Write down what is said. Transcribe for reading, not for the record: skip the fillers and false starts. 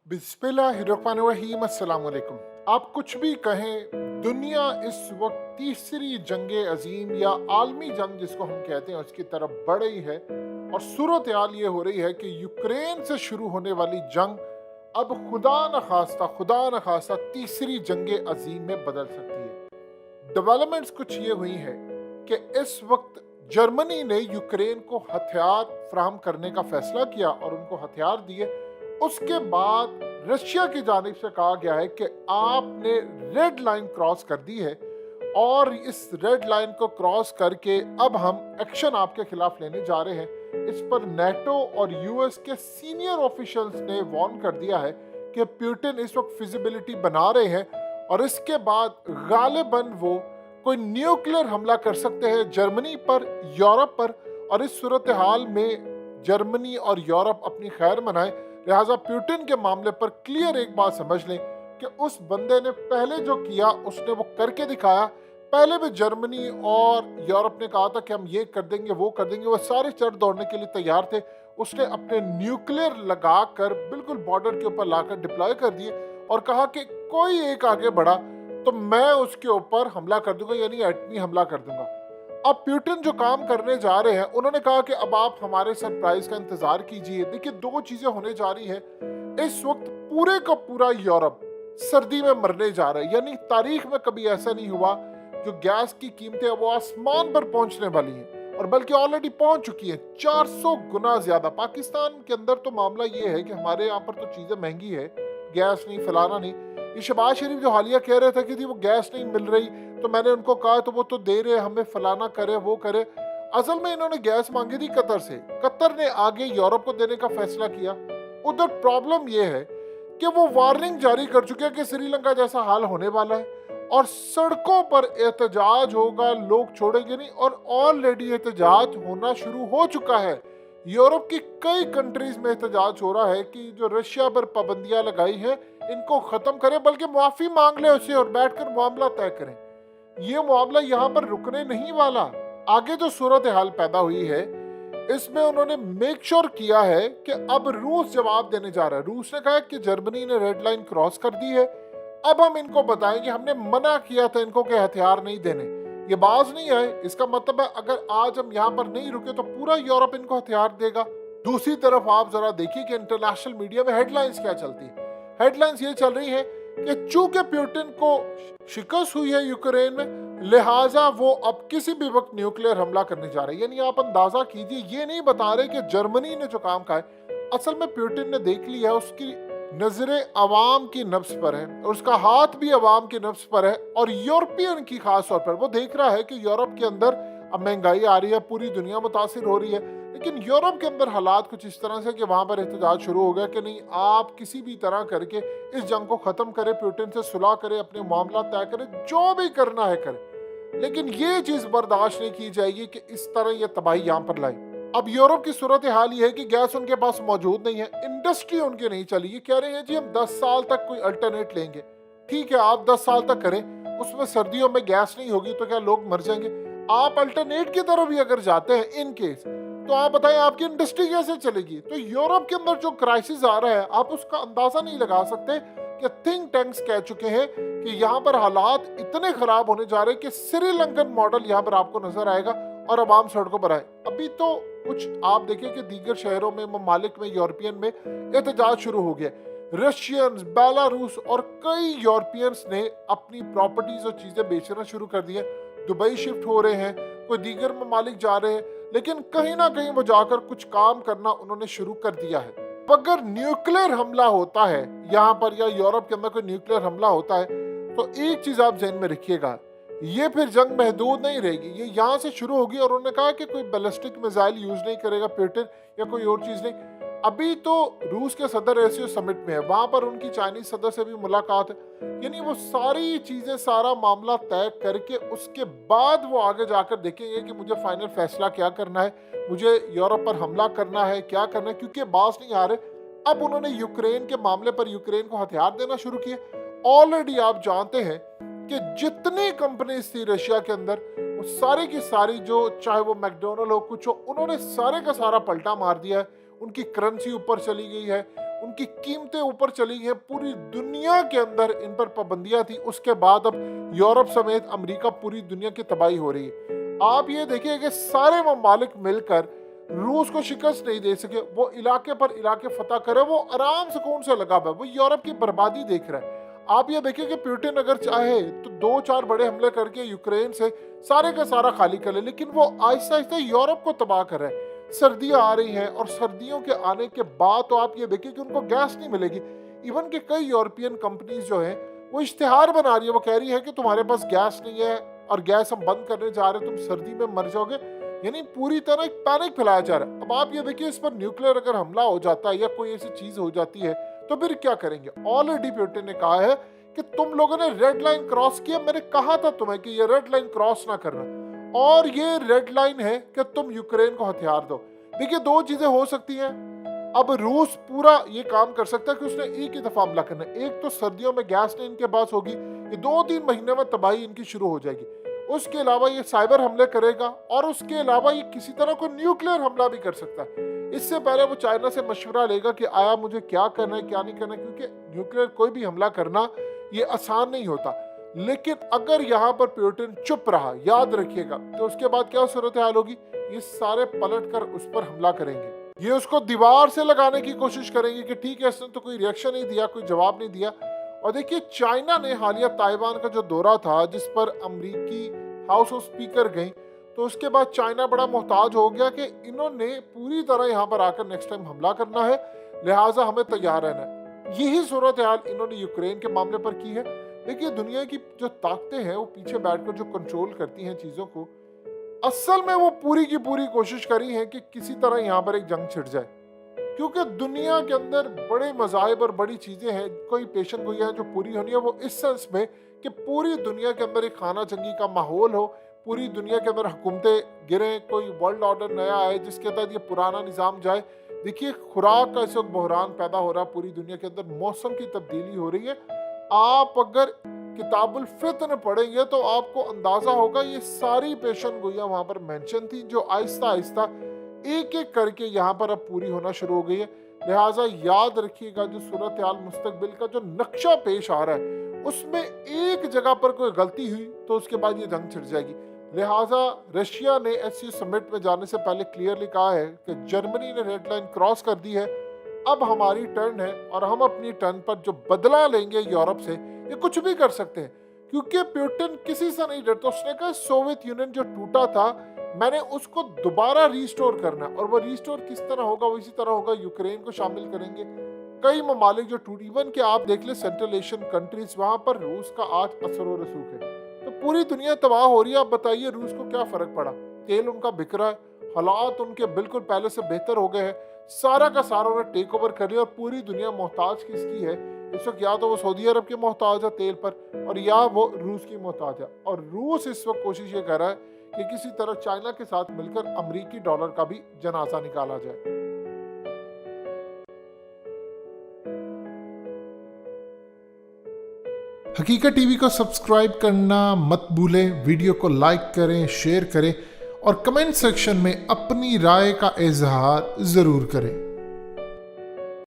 बिस्मिल्लाहिर्रहमानिर्रहीम अस्सलाम वालेकुम। आप कुछ भी कहें, दुनिया इस वक्त तीसरी जंग अजीम या आलमी जंग जिसको हम कहते हैं उसकी तरफ बढ़ रही है। और सूरत हाल ये हो रही है कि यूक्रेन से शुरू होने वाली जंग अब खुदा न खास्ता तीसरी जंग अजीम में बदल सकती है। डेवलपमेंट्स कुछ ये हुई है कि इस वक्त जर्मनी ने यूक्रेन को हथियार फराहम करने का फैसला किया और उनको हथियार दिए। उसके बाद रशिया की जानिब से कहा गया है कि आपने रेड लाइन क्रॉस कर दी है और इस रेड लाइन को क्रॉस करके अब हम एक्शन आपके खिलाफ लेने जा रहे हैं। इस पर नेटो और यूएस के सीनियर ऑफिशियल्स ने वार्न कर दिया है कि पुतिन इस वक्त फिजिबिलिटी बना रहे हैं और इसके बाद गालिबन वो कोई न्यूक्लियर हमला कर सकते हैं जर्मनी पर, यूरोप पर। और इस सूरत हाल में जर्मनी और यूरोप अपनी खैर मनाए। लिहाजा पुतिन के मामले पर क्लियर एक बात समझ लें कि उस बंदे ने पहले जो किया उसने वो करके दिखाया। पहले भी जर्मनी और यूरोप ने कहा था कि हम ये कर देंगे वो कर देंगे, वो सारे चढ़ दौड़ने के लिए तैयार थे। उसने अपने न्यूक्लियर लगाकर बिल्कुल बॉर्डर के ऊपर लाकर डिप्लॉय कर दिए और कहा कि कोई एक आगे बढ़ा तो मैं उसके ऊपर हमला कर दूंगा, यानी एटमी हमला कर दूंगा। अब पुतिन जो काम करने जा रहे हैं, उन्होंने कहा कि अब आप हमारे सरप्राइज का इंतजार कीजिए। देखिए, दो चीजें होने जा रही है। इस वक्त पूरे का पूरा यूरोप सर्दी में मरने जा रहा है, यानी तारीख में कभी ऐसा नहीं हुआ। जो गैस की कीमतें वो आसमान पर पहुंचने वाली हैं और बल्कि ऑलरेडी पहुंच चुकी हैं 400 गुना ज्यादा। पाकिस्तान के अंदर तो मामला ये है कि हमारे यहाँ पर तो चीजें महंगी है, गैस नहीं, फलाना नहीं। ये शहबाज शरीफ जो हालिया कह रहे थे कि वो गैस नहीं मिल रही, तो मैंने उनको कहा तो वो तो दे रहे, हमें फलाना करे वो करे। असल में इन्होंने गैस मांगी थी कतर से, कतर ने आगे यूरोप को देने का फैसला किया। उधर प्रॉब्लम ये है कि वो वार्निंग जारी कर चुके हैं कि श्रीलंका जैसा हाल होने वाला है और सड़कों पर एहतजाज होगा, लोग छोड़ेंगे नहीं। और ऑलरेडी एहतजाज होना शुरू हो चुका है। यूरोप की कई कंट्रीज में एहतजाज हो रहा है कि जो रशिया पर पाबंदियां लगाई हैं इनको खत्म करें, बल्कि माफी मांग ले उससे और बैठकर मामला तय करें। ये मामला यहाँ पर रुकने नहीं वाला। आगे जो सूरत हाल पैदा हुई है इसमें उन्होंने मेक श्योर किया है कि अब रूस जवाब देने जा रहा है। रूस ने कहा कि जर्मनी ने रेड लाइन क्रॉस कर दी है, अब हम इनको बताएंगे हमने मना किया था इनको कि हथियार नहीं देने। ये बाज नहीं आए, इसका मतलब है अगर आज हम यहाँ पर नहीं रुके तो पूरा यूरोप इनको हथियार देगा। दूसरी तरफ आप जरा देखिए कि इंटरनेशनल मीडिया में हेडलाइंस क्या चलती है। हेडलाइंस ये चल रही है कि चूंकि पुतिन को शिकस्त हुई है यूक्रेन में, लिहाजा वो अब किसी भी वक्त न्यूक्लियर हमला करने जा रहे हैं। यानी आप अंदाजा कीजिए, ये नहीं बता रहे कि जर्मनी ने जो काम कहा है, असल में पुतिन ने देख लिया, उसकी नजरें अवाम की नफ्स पर है और उसका हाथ भी अवाम की नफ्स पर है और यूरोपियन की खास तौर पर। वो देख रहा है कि यूरोप के अंदर अब महंगाई आ रही है, पूरी दुनिया मुतासिर हो रही है, लेकिन यूरोप के अंदर हालात कुछ इस तरह से कि वहां पर एहतजाज शुरू हो गया कि नहीं, आप किसी भी तरह करके इस जंग को खत्म करें, पुतिन से सुलह करें, अपने मामला तय करें, जो भी करना है करें, लेकिन ये चीज बर्दाश्त नहीं की जाएगी कि इस तरह ये तबाही यहाँ पर लाए। अब यूरोप की सूरत हाल ये है कि गैस उनके पास मौजूद नहीं है, इंडस्ट्री उनकी नहीं चली। ये कह रहे हैं जी हम 10 साल तक कोई अल्टरनेट लेंगे। ठीक है, आप 10 साल तक करें, उसमें सर्दियों में गैस नहीं होगी तो क्या लोग मर जाएंगे? आप अल्टरनेट की तरफ भी अगर जाते हैं इन केस, तो आप बताएं आपकी इंडस्ट्री कैसे चलेगी? तो यूरोप के अंदर जो क्राइसिस आ रहा है आप उसका अंदाजा नहीं लगा सकते कि थिंक टैंक्स कह चुके हैं कि यहाँ पर हालात इतने खराब होने जा रहे हैं कि श्रीलंकन मॉडल यहाँ पर आपको नजर आएगा और आवाम सड़कों पर आए। अभी तो कुछ आप देखिए कि दीगर शहरों में, ममालिक में, यूरोपियन में एहतजाज शुरू हो गया। रशियंस, बेलारूस और कई यूरोपियंस ने अपनी प्रॉपर्टीज और चीजें बेचना शुरू कर दी है। दुबई शिफ्ट हो रहे हैं, कोई दीगर ममालिक जा रहे हैं, लेकिन कहीं ना कहीं वो जाकर कुछ काम करना उन्होंने शुरू कर दिया है। अगर न्यूक्लियर हमला होता है यहाँ पर या यूरोप के अंदर कोई न्यूक्लियर हमला होता है तो एक चीज आप ध्यान में रखिएगा, ये फिर जंग महदूद नहीं रहेगी, ये यहाँ से शुरू होगी। और उन्होंने कहा कि कोई बैलिस्टिक मिसाइल यूज नहीं करेगा पुतिन या कोई और चीज नहीं। अभी तो रूस के सदर एशियो समिट में है, वहां पर उनकी चाइनीज सदर से भी मुलाकात है। यानी वो सारी चीजें, सारा मामला तय करके उसके बाद वो आगे जाकर देखेंगे कि मुझे फाइनल फैसला क्या करना है, मुझे यूरोप पर हमला करना है, क्या करना है, क्योंकि बास नहीं आ रहे। अब उन्होंने यूक्रेन के मामले पर यूक्रेन को हथियार देना शुरू किए। ऑलरेडी आप जानते हैं कि जितनी कंपनीज थी रशिया के अंदर, वो सारी की सारी, जो चाहे वो मैकडोनल्ड हो कुछ हो, उन्होंने सारे का सारा पलटा मार दिया है। उनकी करेंसी ऊपर चली गई है, उनकी कीमतें ऊपर चली हैं, पूरी दुनिया के अंदर इन पर पाबंदियां थी। उसके बाद अब यूरोप समेत अमेरिका, पूरी दुनिया की तबाही हो रही है। आप ये देखिए कि सारे ममालिक मिलकर रूस को शिकस्त नहीं दे सके। वो इलाके पर इलाके फतह करे, वो आराम सुकून से लगा हुआ है, वो यूरोप की बर्बादी देख रहा है। आप ये देखिए कि पुतिन अगर चाहे तो 2-4 बड़े हमले करके यूक्रेन से सारे का सारा खाली कर ले, लेकिन वो आहिस्ता आहिस्ता यूरोप को तबाह कर रहा है। सर्दियां आ रही हैं और सर्दियों के आने के बाद तो आप ये देखिए कि उनको गैस नहीं मिलेगी। इवन के कई यूरोपियन कंपनीज जो हैं वो इश्तिहार बना रही है, वो कह रही है कि तुम्हारे पास गैस नहीं है और गैस हम बंद करने जा रहे हैं, तुम सर्दी में मर जाओगे। यानी पूरी तरह एक पैनिक फैलाया जा रहा है। अब आप ये देखिए, इस पर न्यूक्लियर अगर हमला हो जाता है या कोई ऐसी चीज हो जाती है तो फिर क्या करेंगे। ऑलरेडी पुतिन ने कहा है कि तुम लोगों ने रेड लाइन क्रॉस किया, मैंने कहा था तुम्हें कि ये रेड लाइन क्रॉस ना करना, और ये रेड लाइन है कि तुम यूक्रेन को हथियार दो। देखिए, दो चीजें हो सकती हैं। अब रूस पूरा ये काम कर सकता है कि उसने एक ही दफा हमला करना है। एक तो सर्दियों में गैस नहीं इनके पास होगी, ये 2-3 महीने में तबाही इनकी शुरू हो जाएगी। उसके अलावा ये साइबर हमले करेगा और उसके अलावा ये किसी तरह को न्यूक्लियर हमला भी कर सकता है। इससे पहले वो चाइना से मशवरा लेगा कि आया मुझे क्या करना है क्या नहीं करना है, क्योंकि न्यूक्लियर कोई भी हमला करना ये आसान नहीं होता। लेकिन अगर यहाँ पर पुतिन चुप रहा, याद रखिएगा, तो उसके बाद क्या सूरत हाल होगी, ये सारे पलट कर उस पर हमला करेंगे। ये उसको दीवार से लगाने की कोशिश करेंगे कि ठीक है, इसने तो कोई रिएक्शन नहीं दिया, कोई जवाब नहीं दिया। और देखिए, चाइना ने हालिया ताइवान का जो दौरा था जिस पर अमेरिकी हाउस ऑफ स्पीकर गई, तो उसके बाद चाइना बड़ा मोहताज हो गया कि इन्होंने पूरी तरह यहाँ पर आकर नेक्स्ट टाइम हमला करना है, लिहाजा हमें तैयार रहना है। यही सूरत हाल इन्होंने यूक्रेन के मामले पर की है। देखिए, दुनिया की जो ताकतें हैं वो पीछे बैठकर जो कंट्रोल करती हैं चीज़ों को, असल में वो पूरी की पूरी कोशिश करी है कि किसी तरह यहाँ पर एक जंग छिड़ जाए, क्योंकि दुनिया के अंदर बड़े मज़ाहिब और बड़ी चीज़ें हैं, कोई पेशन गोई है जो पूरी होनी है। वो इस सेंस में कि पूरी दुनिया के अंदर एक खाना जंगी का माहौल हो, पूरी दुनिया के अंदर हुकूमतें गिरें, कोई वर्ल्ड ऑर्डर नया आए जिसके तहत ये पुराना निज़ाम जाए। देखिए, खुराक का इस वक्त बहरान पैदा हो रहा है पूरी दुनिया के अंदर, मौसम की तब्दीली हो रही है। आप अगर किताबुल फित्न पढ़ेंगे तो आपको अंदाजा होगा ये सारी पेशन गोइयां वहां पर मेंशन थी, जो आहिस्ता आहिस्ता एक एक करके यहाँ पर अब पूरी होना शुरू हो गई है। लिहाजा याद रखिएगा, जो सूरत हाल मुस्तकबिल का जो नक्शा पेश आ रहा है उसमें एक जगह पर कोई गलती हुई तो उसके बाद ये जंग छिड़ जाएगी। लिहाजा रशिया ने एससीओ समिट में जाने से पहले क्लियरली कहा है कि जर्मनी ने रेड लाइन क्रॉस कर दी है, अब हमारी टर्न है और हम अपनी टर्न पर जो बदला लेंगे यूरोप से, ये कुछ भी कर सकते हैं, क्योंकि पुतिन किसी से नहीं डरता। उसने कहा सोवियत यूनियन जो टूटा था मैंने उसको दोबारा रिस्टोर करना, और वो रिस्टोर किस तरह होगा, वो इसी तरह होगा, यूक्रेन को शामिल करेंगे। कई ममालिक जो टूट, इवन के आप देख ले सेंट्रल एशियन कंट्रीज, वहां पर रूस का आज असर व रसूख है। तो पूरी दुनिया तबाह हो रही है। आप बताइए रूस को क्या फर्क पड़ा, तेल उनका बिक रहा है, हालात उनके बिल्कुल पहले से बेहतर हो गए हैं, सारा का सारा उन्हें टेक ओवर कर लिया। और पूरी दुनिया मोहताज किसकी है इस वक्त, या तो वो सऊदी अरब के मोहताज है तेल पर, और या वो रूस की मोहताज है। और रूस इस वक्त कोशिश ये कर रहा है कि किसी तरह चाइना के साथ मिलकर अमेरिकी डॉलर का भी जनाजा निकाला जाए। हकीकत टीवी को सब्सक्राइब करना मत भूलें, वीडियो को लाइक करें, शेयर करें और कमेंट सेक्शन में अपनी राय का इजहार ज़रूर करें।